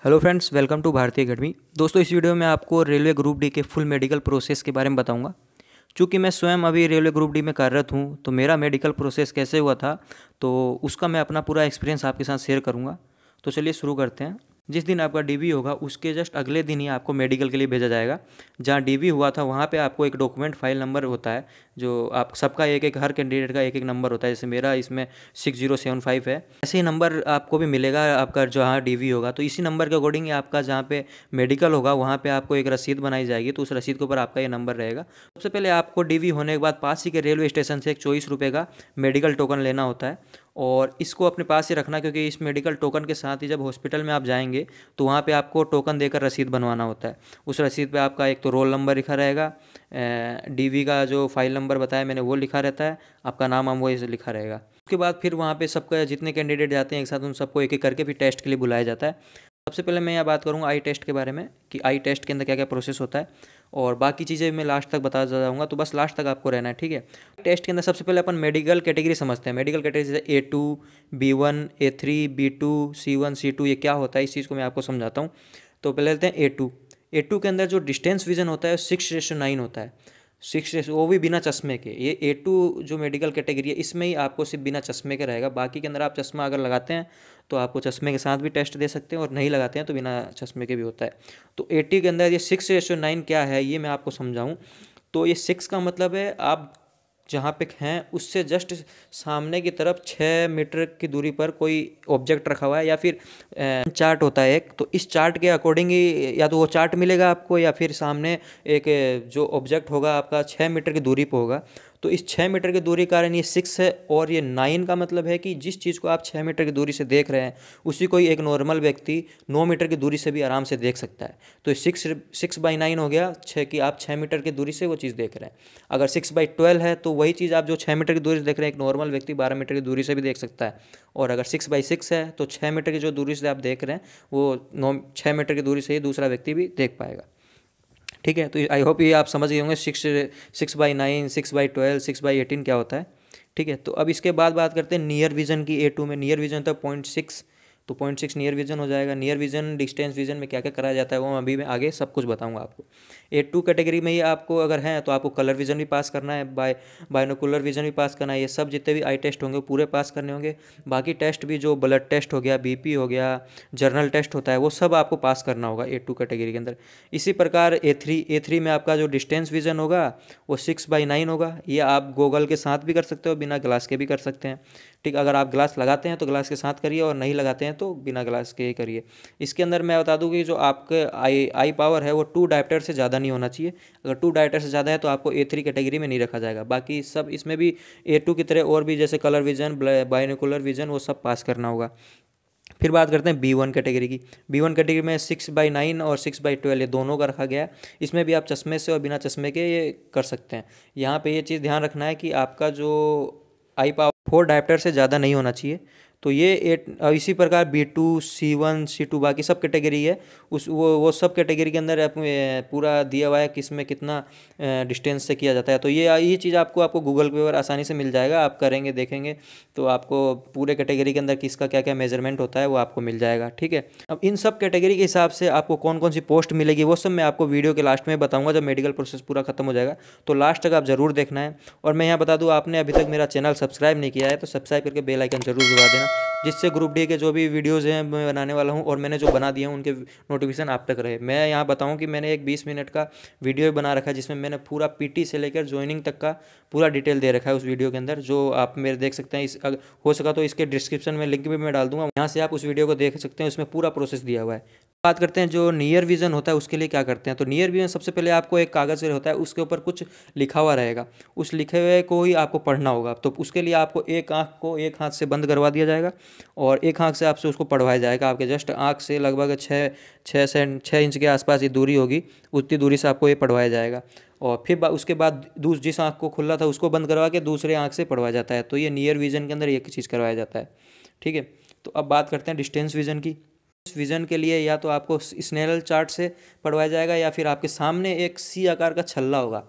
Hello friends, welcome to भारतीय academy. दोस्तों, इस वीडियो में आपको रेलवे ग्रुप डी के फुल मेडिकल प्रोसेस के बारे में बताऊंगा। चूँकि मैं स्वयं अभी रेलवे ग्रुप डी में कार्यरत हूं, तो मेरा मेडिकल प्रोसेस कैसे हुआ था, तो उसका मैं अपना पूरा एक्सपीरियंस आपके साथ शेयर करूंगा। तो चलिए शुरू करते हैं। जिस दिन आपका डीवी होगा उसके जस्ट अगले दिन ही आपको मेडिकल के लिए भेजा जाएगा। जहाँ डीवी हुआ था वहाँ पे आपको एक डॉक्यूमेंट फाइल नंबर होता है, जो आप सबका एक एक हर कैंडिडेट का एक एक नंबर होता है। जैसे मेरा इसमें 6075 है, ऐसे ही नंबर आपको भी मिलेगा आपका जहाँ डीवी होगा। तो इसी नंबर के अकॉर्डिंग ही आपका जहाँ पे मेडिकल होगा वहाँ पे आपको एक रसीद बनाई जाएगी, तो उस रसीद के ऊपर आपका ये नंबर रहेगा। सबसे पहले आपको डीवी होने के बाद पास ही के रेलवे स्टेशन से एक 24 रुपये का मेडिकल टोकन लेना होता है, और इसको अपने पास ही रखना, क्योंकि इस मेडिकल टोकन के साथ ही जब हॉस्पिटल में आप जाएंगे तो वहाँ पे आपको टोकन देकर रसीद बनवाना होता है। उस रसीद पे आपका एक तो रोल नंबर लिखा रहेगा, डीवी का जो फाइल नंबर बताया मैंने वो लिखा रहता है, आपका नाम वो लिखा रहेगा। उसके बाद फिर वहाँ पे सबका जितने कैंडिडेट जाते हैं एक साथ, उन सबको एक एक करके फिर टेस्ट के लिए बुलाया जाता है। सबसे पहले मैं यहाँ बात करूँगा आई टेस्ट के बारे में, कि आई टेस्ट के अंदर क्या क्या प्रोसेस होता है, और बाकी चीज़ें मैं लास्ट तक बता जाऊँगा, तो बस लास्ट तक आपको रहना है, ठीक है। टेस्ट के अंदर सबसे पहले अपन मेडिकल कैटेगरी समझते हैं। मेडिकल कैटेगरी जैसे A2, B1, A3, B2, C1, C2, ये क्या होता है इस चीज़ को मैं आपको समझाता हूँ। तो पहले लेते हैं A2। A2 के अंदर जो डिस्टेंस विजन होता है 6:9 होता है। 6, वो भी बिना चश्मे के। ये A2 जो मेडिकल कैटेगरी है इसमें ही आपको सिर्फ बिना चश्मे के रहेगा। बाकी के अंदर आप चश्मा अगर लगाते हैं तो आपको चश्मे के साथ भी टेस्ट दे सकते हैं, और नहीं लगाते हैं तो बिना चश्मे के भी होता है। तो 80 के अंदर ये 6:9 क्या है ये मैं आपको समझाऊं। तो ये 6 का मतलब है आप जहाँ पे हैं उससे जस्ट सामने की तरफ 6 मीटर की दूरी पर कोई ऑब्जेक्ट रखा हुआ है, या फिर चार्ट होता है एक, तो इस चार्ट के अकॉर्डिंग ही या तो वो चार्ट मिलेगा आपको, या फिर सामने एक जो ऑब्जेक्ट होगा आपका 6 मीटर की दूरी पर होगा। तो इस 6 मीटर की दूरी के कारण ये 6 है, और ये 9 का मतलब है कि जिस चीज़ को आप 6 मीटर की दूरी से देख रहे हैं उसी को एक नॉर्मल व्यक्ति 9 मीटर की दूरी से भी आराम से देख सकता है। तो 6/9 हो गया 6, कि आप 6 मीटर की दूरी से वो चीज़ देख रहे हैं। अगर 6/12 है तो वही चीज़ आप जो 6 मीटर की दूरी से देख रहे हैं एक नॉर्मल व्यक्ति 12 मीटर की दूरी से भी देख सकता है। और अगर 6/6 है तो 6 मीटर की जो दूरी से आप देख रहे हैं वो 6 मीटर की दूरी से ही दूसरा व्यक्ति भी देख पाएगा, ठीक है। तो आई होप ये आप समझ गए होंगे 6/9, 6/12, 6/18 क्या होता है, ठीक है। तो अब इसके बाद बात करते हैं नियर विजन की। A2 में नियर विजन था 0.6, तो 0.6 नियर विजन हो जाएगा। नियर विजन डिस्टेंस विजन में क्या क्या कराया जाता है वो अभी मैं आगे सब कुछ बताऊंगा आपको। A2 कैटेगरी में ही आपको अगर है तो आपको कलर विजन भी पास करना है, बायनोकुलर विजन भी पास करना है। ये सब जितने भी आई टेस्ट होंगे पूरे पास करने होंगे। बाकी टेस्ट भी जो ब्लड टेस्ट हो गया, BP हो गया, जर्नल टेस्ट होता है, वो सब आपको पास करना होगा A2 कैटेगरी के अंदर। इसी प्रकार A3 में आपका जो डिस्टेंस विजन होगा वो 6/9 होगा। ये आप गूगल के साथ भी कर सकते हो, बिना ग्लास के भी कर सकते हैं, ठीक। अगर आप ग्लास लगाते हैं तो ग्लास के साथ करिए, और नहीं लगाते हैं तो बिना ग्लास के ही करिए। इसके अंदर मैं बता दूं कि जो आपके आई पावर है वो 2 डायोप्टर से ज़्यादा नहीं होना चाहिए। अगर 2 डायोप्टर से ज़्यादा है तो आपको A3 कैटेगरी में नहीं रखा जाएगा। बाकी सब इसमें भी A2 की तरह और भी जैसे कलर विजन, बायनोकुलर विजन, वो सब पास करना होगा। फिर बात करते हैं B1 कैटेगरी की। B1 कैटेगरी में 6/9 और 6/12 ये दोनों का रखा गया है। इसमें भी आप चश्मे से और बिना चश्मे के ये कर सकते हैं। यहाँ पे ये चीज़ ध्यान रखना है कि आपका जो आई पावर 4 डायोप्टर से ज़्यादा नहीं होना चाहिए। तो ये इसी प्रकार B2, C1, C2 बाकी सब कैटेगरी है, उस वो सब कैटेगरी के अंदर पूरा दिया हुआ है कि इसमें कितना डिस्टेंस से किया जाता है। तो ये चीज़ आपको गूगल पे पर आसानी से मिल जाएगा। आप करेंगे देखेंगे तो आपको पूरे कैटेगरी के अंदर किसका क्या क्या मेजरमेंट होता है वो आपको मिल जाएगा, ठीक है। अब इन सब कैटेगरी के हिसाब से आपको कौन कौन सी पोस्ट मिलेगी वो सब मैं आपको वीडियो के लास्ट में बताऊँगा, जब मेडिकल प्रोसेस पूरा खत्म हो जाएगा। तो लास्ट तक आप ज़रूर देखना है। और मैं यहाँ बता दूँ, आपने अभी तक मेरा चैनल सब्सक्राइब नहीं किया है तो सब्सक्राइब करके बेल आइकन जरूर दबा देना, जिससे ग्रुप डी के जो भी वीडियोस हैं मैं बनाने वाला हूं और मैंने जो बना दिए हैं उनके नोटिफिकेशन आप तक रहे। मैं यहाँ बताऊं कि मैंने एक 20 मिनट का वीडियो बना रखा है, जिसमें मैंने पूरा PT से लेकर ज्वाइनिंग तक का पूरा डिटेल दे रखा है उस वीडियो के अंदर, जो आप मेरे देख सकते हैं। हो सका तो इसके डिस्क्रिप्शन में लिंक भी मैं डाल दूंगा, यहाँ से आप उस वीडियो को देख सकते हैं, उसमें पूरा प्रोसेस दिया हुआ है। बात करते हैं जो नियर विजन होता है उसके लिए क्या करते हैं। तो नियर विजन सबसे पहले आपको एक कागज़ होता है, उसके ऊपर कुछ लिखा हुआ रहेगा, उस लिखे हुए को ही आपको पढ़ना होगा। तो उसके लिए आपको एक आँख को एक हाथ से बंद करवा दिया जाएगा, और एक आँख से आपसे उसको पढ़वाया जाएगा। आपके जस्ट आँख से लगभग 6 इंच के आसपास ये दूरी होगी, उतनी दूरी से आपको ये पढ़वाया जाएगा। और फिर उसके बाद जिस आँख को खुला था उसको बंद करवा के दूसरे आँख से पढ़वाया जाता है। तो ये नियर विजन के अंदर एक चीज़ करवाया जाता है, ठीक है। तो अब बात करते हैं डिस्टेंस विजन की। विजन के लिए या तो आपको स्नेरल चार्ट से पढ़वाया जाएगा, या फिर आपके सामने एक C आकार का छल्ला होगा,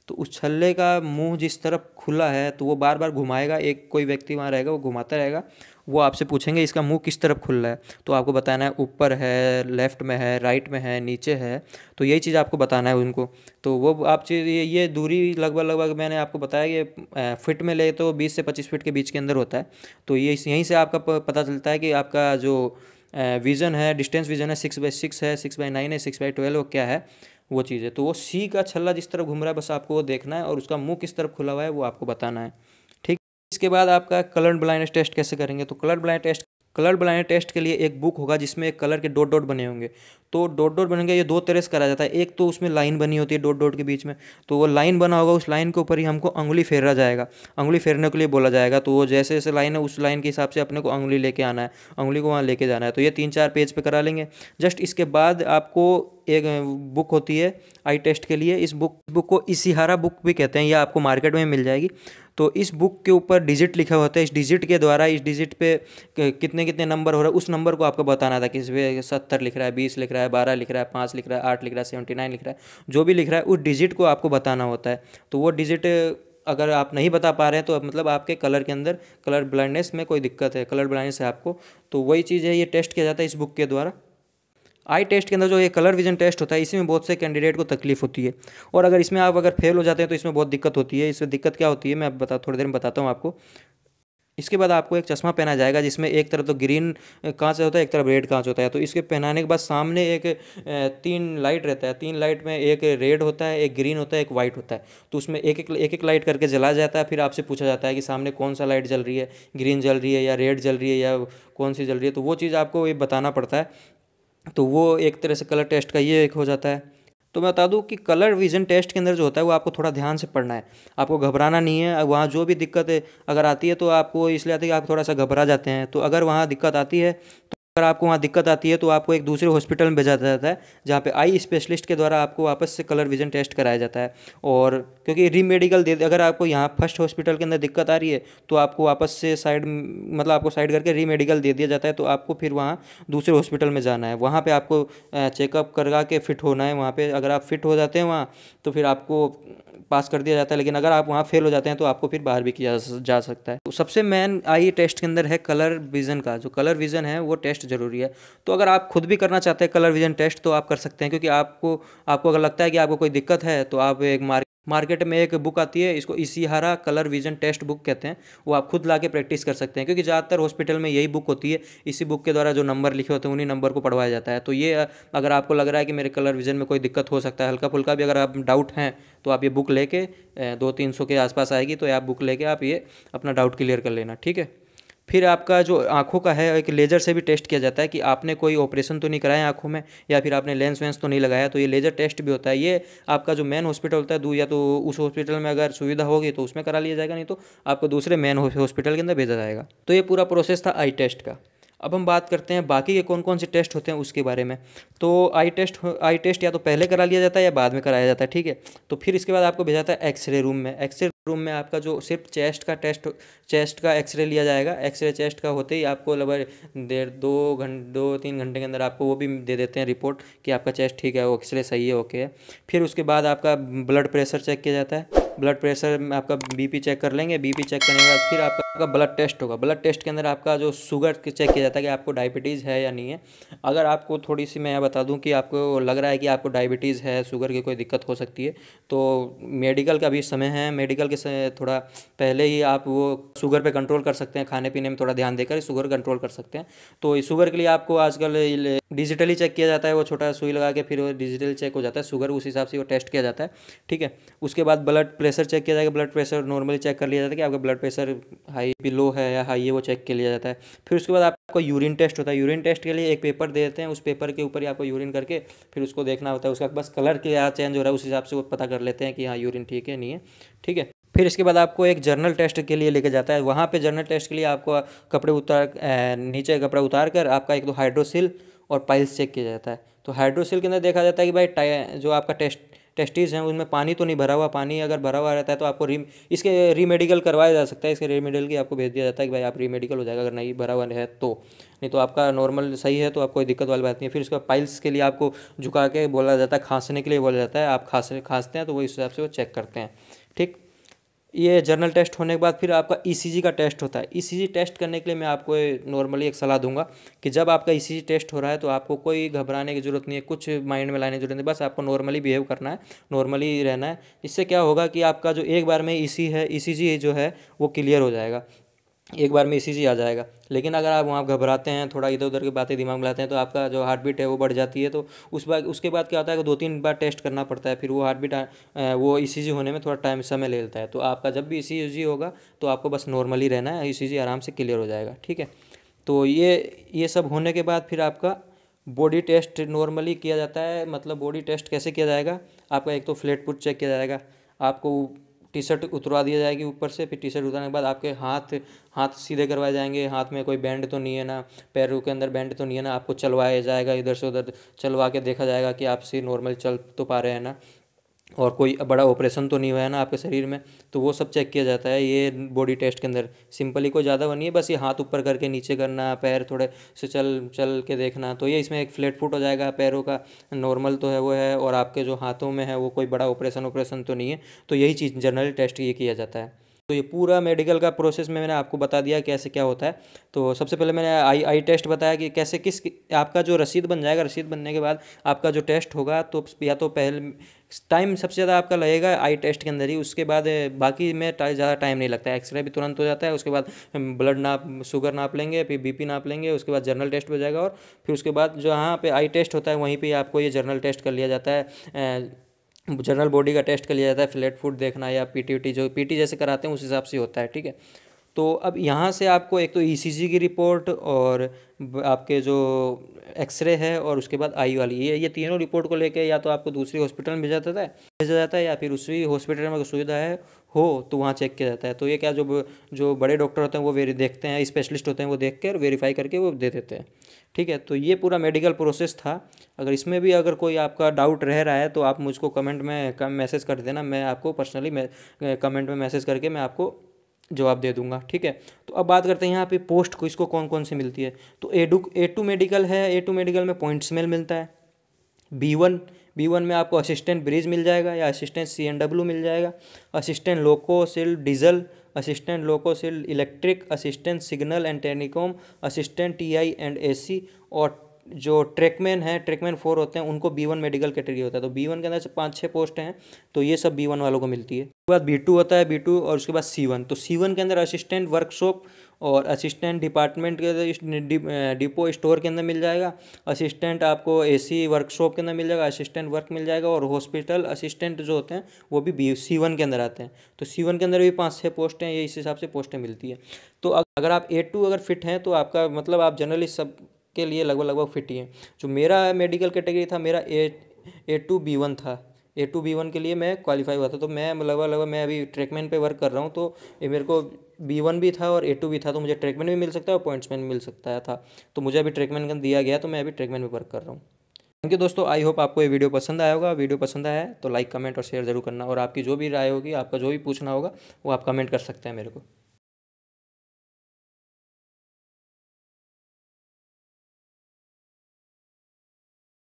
तो उस छल्ले का मुंह जिस तरफ खुला है तो वो बार बार घुमाएगा, एक कोई व्यक्ति वहाँ रहेगा वो घुमाता रहेगा, वो आपसे पूछेंगे इसका मुंह किस तरफ खुल रहा है, तो आपको बताना है ऊपर है, लेफ्ट में है, राइट में है, नीचे है। तो यही चीज़ आपको बताना है उनको। तो वो आप चीज़ ये दूरी लगभग लगभग मैंने आपको बताया कि फिट में ले तो 20 से 25 फीट के बीच के अंदर होता है। तो ये यहीं से आपका पता चलता है कि आपका जो विज़न है, डिस्टेंस विज़न है 6x6 है, 6x9 है, 6x12 क्या है वो चीज़ है। तो वो सी का छल्ला जिस तरफ घूम रहा है बस आपको वो देखना है, और उसका मुंह किस तरफ खुला हुआ है वो आपको बताना है। ठीक। इसके बाद आपका कलर ब्लाइंड टेस्ट कैसे करेंगे, तो कलर ब्लाइंड टेस्ट के लिए एक बुक होगा जिसमें एक कलर के डॉट डॉट बने होंगे। तो डॉट डॉट बनेंगे, ये दो तरह से करा जाता है। एक तो उसमें लाइन बनी होती है डॉट डॉट के बीच में, तो वो लाइन बना होगा, उस लाइन के ऊपर ही हमको अंगुली फेरा जाएगा, अंगुली फेरने के लिए बोला जाएगा। तो वो जैसे जैसे लाइन है उस लाइन के हिसाब से अपने को अंगुली लेके आना है, अंगुली को वहाँ लेके जाना है। तो ये 3-4 पेज पे करा लेंगे। जस्ट इसके बाद आपको एक बुक होती है आई टेस्ट के लिए, इस बुक को इशिहारा बुक भी कहते हैं, यह आपको मार्केट में मिल जाएगी। तो इस बुक के ऊपर डिजिट लिखा होता है, इस डिजिट के द्वारा इस डिजिट पे कितने कितने नंबर हो रहा है उस नंबर को आपको बताना था। किसी पे 70 लिख रहा है, 20 लिख रहा है, 12 लिख रहा है, 5 लिख रहा है, 8 लिख रहा है, 79 लिख रहा है, जो भी लिख रहा है उस डिजिट को आपको बताना होता है। तो वो डिजिट अगर आप नहीं बता पा रहे हैं तो मतलब आपके कलर के अंदर कलर ब्लाइंडनेस में कोई दिक्कत है, कलर ब्लाइंडनेस है आपको। तो वही चीज़ है, ये टेस्ट किया जाता है इस बुक के द्वारा। आई टेस्ट के अंदर जो ये कलर विजन टेस्ट होता है इसी में बहुत से कैंडिडेट को तकलीफ होती है, और अगर इसमें आप अगर फेल हो जाते हैं तो इसमें बहुत दिक्कत होती है। इसमें दिक्कत क्या होती है मैं थोड़ी देर में बताता हूँ आपको। इसके बाद आपको एक चश्मा पहना जाएगा जिसमें एक तरफ तो ग्रीन कांच होता है, एक तरफ रेड कांच होता है। तो इसके पहनाने के बाद सामने एक 3 लाइट रहता है, 3 लाइट में एक रेड होता है, एक ग्रीन होता है, एक वाइट होता है। तो उसमें एक एक लाइट करके जलाया जाता है। फिर आपसे पूछा जाता है कि सामने कौन सा लाइट जल रही है, ग्रीन जल रही है या रेड जल रही है या कौन सी जल रही है। तो वो चीज़ आपको ये बताना पड़ता है। तो वो एक तरह से कलर टेस्ट का ये एक हो जाता है। तो मैं बता दूं कि कलर विजन टेस्ट के अंदर जो होता है वो आपको थोड़ा ध्यान से पढ़ना है, आपको घबराना नहीं है। वहाँ जो भी दिक्कत है अगर आती है तो आपको इसलिए आती है कि आप थोड़ा सा घबरा जाते हैं। तो अगर वहाँ दिक्कत आती है तो अगर आपको वहाँ दिक्कत आती है तो आपको एक दूसरे हॉस्पिटल में भेजा जाता है जहाँ पे आई स्पेशलिस्ट के द्वारा आपको वापस से कलर विजन टेस्ट कराया जाता है। और क्योंकि रीमेडिकल अगर आपको यहाँ फर्स्ट हॉस्पिटल के अंदर दिक्कत आ रही है तो आपको वापस से साइड मतलब आपको साइड करके रीमेडिकल दे दिया जाता है। तो आपको फिर वहाँ दूसरे हॉस्पिटल में जाना है, वहाँ पे आपको चेकअप करवा के फिट होना है। वहाँ पे अगर आप फिट हो जाते हैं वहाँ तो फिर आपको पास कर दिया जाता है, लेकिन अगर आप वहाँ फेल हो जाते हैं तो आपको फिर बाहर भी किया जा सकता है। तो सबसे मेन आई टेस्ट के अंदर है कलर विज़न का, जो कलर विज़न है वो टेस्ट ज़रूरी है। तो अगर आप खुद भी करना चाहते हैं कलर विज़न टेस्ट तो आप कर सकते हैं, क्योंकि आपको अगर लगता है कि आपको कोई दिक्कत है तो आप एक मार्केट में एक बुक आती है, इसको Ishihara colour vision test book कहते हैं, वो आप खुद ला के प्रैक्टिस कर सकते हैं। क्योंकि ज़्यादातर हॉस्पिटल में यही बुक होती है, इसी बुक के द्वारा जो नंबर लिखे होते हैं उन्हीं नंबर को पढ़वाया जाता है। तो ये अगर आपको लग रहा है कि मेरे कलर विजन में कोई दिक्कत हो सकता है, हल्का फुल्का भी अगर आप डाउट हैं तो आप ये बुक लेके 200-300 के आसपास आएगी, तो आप बुक लेके आप ये अपना डाउट क्लियर कर लेना, ठीक है। फिर आपका जो आँखों का है एक लेज़र से भी टेस्ट किया जाता है कि आपने कोई ऑपरेशन तो नहीं कराया आँखों में, या फिर आपने लेंस वेंस तो नहीं लगाया। तो ये लेज़र टेस्ट भी होता है। ये आपका जो मेन हॉस्पिटल होता है या तो उस हॉस्पिटल में अगर सुविधा होगी तो उसमें करा लिया जाएगा, नहीं तो आपको दूसरे मेन हॉस्पिटल के अंदर भेजा जाएगा। तो ये पूरा प्रोसेस था आई टेस्ट का। अब हम बात करते हैं बाकी के कौन कौन से टेस्ट होते हैं उसके बारे में। तो आई टेस्ट या तो पहले करा लिया जाता है या बाद में कराया जाता है, ठीक है। तो फिर इसके बाद आपको भेजा जाता है एक्सरे रूम में। एक्सरे रूम में आपका जो सिर्फ चेस्ट का एक्सरे लिया जाएगा। एक्सरे चेस्ट का होते ही आपको लगभग 2-3 घंटे के अंदर आपको वो भी दे देते हैं रिपोर्ट कि आपका चेस्ट ठीक है, वो एक्सरे सही है, ओके है। फिर उसके बाद आपका ब्लड प्रेशर चेक किया जाता है। ब्लड प्रेशर में आपका बीपी चेक कर लेंगे। बीपी चेक करने के बाद फिर आपका ब्लड टेस्ट होगा। ब्लड टेस्ट के अंदर आपका जो शुगर चेक किया जाता है कि आपको डायबिटीज़ है या नहीं है। अगर आपको थोड़ी सी मैं यह बता दूं कि आपको लग रहा है कि आपको डायबिटीज़ है, शुगर की कोई दिक्कत हो सकती है, तो मेडिकल का भी समय है। मेडिकल के थोड़ा पहले ही आप वो शुगर पे कंट्रोल कर सकते हैं, खाने पीने में थोड़ा ध्यान देकर शुगर कंट्रोल कर सकते हैं। तो इस शुगर के लिए आपको आजकल डिजिटली चेक किया जाता है, वो छोटा सुई लगा के फिर वो डिजिटल चेक हो जाता है शुगर, उस हिसाब से वो टेस्ट किया जाता है, ठीक है। उसके बाद ब्लड प्रेशर चेक किया जाएगा। ब्लड प्रेशर नॉर्मली चेक कर लिया जाता है कि आपका ब्लड प्रेशर हाई भी लो है या हाई है, वो चेक कर लिया जाता है। फिर उसके बाद आपको यूरिन टेस्ट होता है। यूरिन टेस्ट के लिए एक पेपर दे देते हैं, उस पेपर के ऊपर ही आपको यूरिन करके फिर उसको देखना होता है। उसका बस कलर क्या चेंज हो रहा है उस हिसाब से वो पता कर लेते हैं कि हाँ यूरिन ठीक है नहीं है, ठीक है। फिर इसके बाद आपको एक जर्नल टेस्ट के लिए लेके जाता है। वहाँ पे जर्नल टेस्ट के लिए आपको नीचे कपड़ा उतार कर आपका एक तो हाइड्रोसिल और पाइल्स चेक किया जाता है। तो हाइड्रोसिल के अंदर देखा जाता है कि भाई जो आपका टेस्टिस हैं उनमें पानी तो नहीं भरा हुआ। पानी अगर भरा हुआ रहता है तो आपको इसके रीमेडिकल करवाया जा सकता है। इसके रीमेडिकल की आपको भेज दिया जाता है कि भाई आप रीमेडिकल हो जाएगा अगर नहीं भरा हुआ है तो, नहीं तो आपका नॉर्मल सही है तो आपको कोई दिक्कत वाली बात नहीं है। फिर उसका पाइल्स के लिए आपको झुका के बोला जाता है, खांसने के लिए बोला जाता है। आप खांसते हैं तो वो इस हिसाब से वो चेक करते हैं, ठीक। ये जर्नल टेस्ट होने के बाद फिर आपका ईसीजी का टेस्ट होता है। ईसीजी टेस्ट करने के लिए मैं आपको नॉर्मली एक सलाह दूंगा कि जब आपका ईसीजी टेस्ट हो रहा है तो आपको कोई घबराने की ज़रूरत नहीं है, कुछ माइंड में लाने की ज़रूरत नहीं, बस आपको नॉर्मली बिहेव करना है, नॉर्मली रहना है। इससे क्या होगा कि आपका जो एक बार में ईसीजी जो है वो क्लियर हो जाएगा, एक बार में ईसीजी आ जाएगा। लेकिन अगर आप वहाँ घबराते हैं, थोड़ा इधर उधर की बातें दिमाग में लाते हैं, तो आपका जो हार्ट बीट है वो बढ़ जाती है। तो उसके बाद क्या होता है कि 2-3 बार टेस्ट करना पड़ता है, फिर वो हार्ट बीट वो ईसीजी होने में थोड़ा समय ले लेता है। तो आपका जब भी ईसीजी होगा तो आपको बस नॉर्मली रहना है, ईसीजी आराम से क्लियर हो जाएगा, ठीक है। तो ये सब होने के बाद फिर आपका बॉडी टेस्ट नॉर्मली किया जाता है। मतलब बॉडी टेस्ट कैसे किया जाएगा, आपका एक तो फ्लैट फुट चेक किया जाएगा, आपको टी शर्ट उतरवा दिया जाएगी ऊपर से, फिर टी शर्ट उतारने के बाद आपके हाथ सीधे करवाए जाएंगे, हाथ में कोई बैंड तो नहीं है ना, पैरों के अंदर बैंड तो नहीं है ना, आपको चलवाया जाएगा, इधर से उधर चलवा के देखा जाएगा कि आप से नॉर्मल चल तो पा रहे हैं ना, और कोई बड़ा ऑपरेशन तो नहीं हुआ है ना आपके शरीर में। तो वो सब चेक किया जाता है ये बॉडी टेस्ट के अंदर। सिंपली कोई ज़्यादा वो नहीं है, बस ये हाथ ऊपर करके नीचे करना, पैर थोड़े से चल चल के देखना। तो ये इसमें एक फ्लैट फुट हो जाएगा, पैरों का नॉर्मल तो है वो है, और आपके जो हाथों में है वो कोई बड़ा ऑपरेशन तो नहीं है। तो यही चीज़ जनरल टेस्ट ये किया जाता है। तो ये पूरा मेडिकल का प्रोसेस में मैंने आपको बता दिया कैसे क्या होता है। तो सबसे पहले मैंने आई टेस्ट बताया कि कैसे आपका जो रसीद बन जाएगा, रसीद बनने के बाद आपका जो टेस्ट होगा, तो या तो पहले टाइम सबसे ज़्यादा आपका लगेगा आई टेस्ट के अंदर ही, उसके बाद बाकी में ज़्यादा टाइम नहीं लगता है। एक्सरे भी तुरंत हो जाता है, उसके बाद ब्लड शुगर नाप लेंगे, फिर बीपी नाप लेंगे, उसके बाद जर्नल टेस्ट हो जाएगा, और फिर उसके बाद जो यहाँ पे आई टेस्ट होता है वहीं पे आपको ये जर्नल टेस्ट कर लिया जाता है। जनरल बॉडी का टेस्ट कर लिया जाता है, फ्लैट फुट देखना या पीटी जो पीटी जैसे कराते हैं उस हिसाब से होता है, ठीक है। तो अब यहाँ से आपको एक तो ईसीजी की रिपोर्ट, और आपके जो एक्सरे है, और उसके बाद आई वाली, ये तीनों रिपोर्ट को लेके या तो आपको दूसरी हॉस्पिटल में भेजा जाता है, या फिर उसी हॉस्पिटल में अगर सुविधा है हो तो वहाँ चेक किया जाता है। तो ये क्या, जो बड़े डॉक्टर होते हैं वो देखते हैं, स्पेशलिस्ट होते हैं, वो देख कर वेरीफाई करके वो दे देते हैं, ठीक है। तो ये पूरा मेडिकल प्रोसेस था। अगर इसमें भी अगर कोई आपका डाउट रह रहा है तो आप मुझको कमेंट में मैसेज कर देना, मैं आपको पर्सनली कमेंट में मैसेज करके मैं आपको जवाब दे दूंगा, ठीक है। तो अब बात करते हैं यहाँ पे पोस्ट को इसको कौन कौन से मिलती है। तो A2 मेडिकल है, A2 मेडिकल में पॉइंट्स मेल मिलता है। B1 में आपको असिस्टेंट ब्रिज मिल जाएगा या असिस्टेंट CNW मिल जाएगा, असिस्टेंट लोको सिल डीजल, असिस्टेंट लोको सिल electric, assistant signal and telecom, assistant TI and AC, और जो ट्रैकमैन है, ट्रैकमैन 4 होते हैं, उनको B1 मेडिकल कैटेगरी होता है। तो B1 के अंदर से 5-6 पोस्ट हैं, तो ये सब B1 वालों को मिलती है। उसके बाद B2 होता है, B2 और उसके बाद C1। तो C1 के अंदर असिस्टेंट वर्कशॉप और असिस्टेंट डिपार्टमेंट के डिपो स्टोर के अंदर मिल जाएगा, असिस्टेंट आपको AC वर्कशॉप के अंदर मिल जाएगा, असिस्टेंट वर्क मिल जाएगा, और हॉस्पिटल असिस्टेंट जो होते हैं वो भी C1 के अंदर आते हैं। तो C1 के अंदर भी 5-6 पोस्ट हैं, ये इस हिसाब से पोस्टें मिलती है। तो अगर आप A2 अगर फिट हैं तो आपका मतलब आप जनरली सब के लिए लगभग फिट ही हैं। जो मेरा मेडिकल कैटेगरी था, मेरा A2B1 था, A2B1 के लिए मैं क्वालिफाई हुआ था। तो मैं लगभग मैं अभी ट्रैकमैन पे वर्क कर रहा हूँ, तो ये मेरे को B1 भी था और A2 भी था, तो मुझे ट्रैकमैन भी मिल सकता है और पॉइंट्समैन भी मिल सकता था। तो मुझे अभी ट्रैकमैन का दिया गया, तो मैं अभी ट्रैकमैन पे वर्क कर रहा हूँ। थैंक यू दोस्तों, आई होप आपको ये वीडियो पसंद आया होगा। वीडियो पसंद आया है तो लाइक, कमेंट और शेयर जरूर करना, और आपकी जो भी राय होगी, आपका जो भी पूछना होगा वो आप कमेंट कर सकते हैं मेरे को।